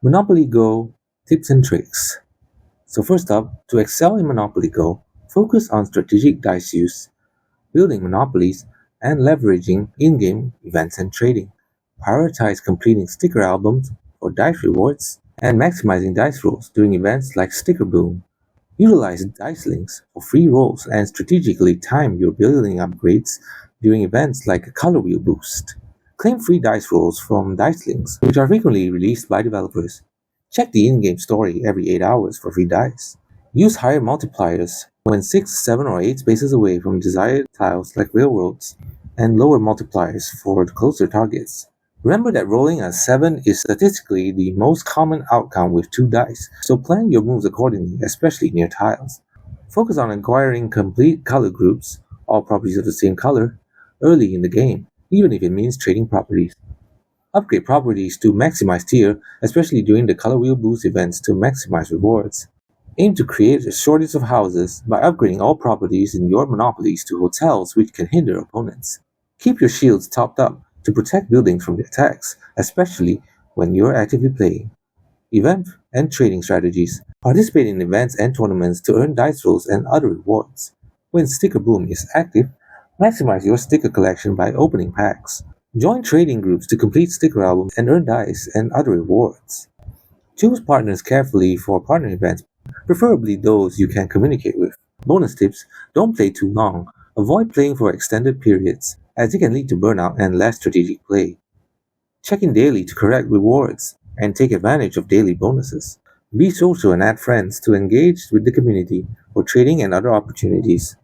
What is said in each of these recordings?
Monopoly Go tips and tricks. So first up, to excel in Monopoly Go, focus on strategic dice use, building monopolies, and leveraging in-game events and trading. Prioritize completing sticker albums for dice rewards and maximizing dice rolls during events like Sticker Boom. Utilize dice links for free rolls and strategically time your building upgrades during events like a Color Wheel Boost. Claim free dice rolls from dice links, which are frequently released by developers. Check the in-game story every 8 hours for free dice. Use higher multipliers when 6, 7, or 8 spaces away from desired tiles like railroads, and lower multipliers for closer targets. Remember that rolling a 7 is statistically the most common outcome with 2 dice, so plan your moves accordingly, especially near tiles. Focus on acquiring complete color groups, all properties of the same color, early in the game, even if it means trading properties. Upgrade properties to maximize tier, especially during the Color Wheel Boost events to maximize rewards. Aim to create a shortage of houses by upgrading all properties in your monopolies to hotels which can hinder opponents. Keep your shields topped up to protect buildings from attacks, especially when you're actively playing. Event and trading strategies. Participate in events and tournaments to earn dice rolls and other rewards. When Sticker Boom is active, maximize your sticker collection by opening packs. Join trading groups to complete sticker albums and earn dice and other rewards. Choose partners carefully for partner events, preferably those you can communicate with. Bonus tips: don't play too long. Avoid playing for extended periods, as it can lead to burnout and less strategic play. Check in daily to correct rewards, and take advantage of daily bonuses. Be social and add friends to engage with the community for trading and other opportunities.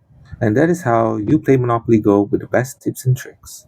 And that is how you play Monopoly Go with the best tips and tricks.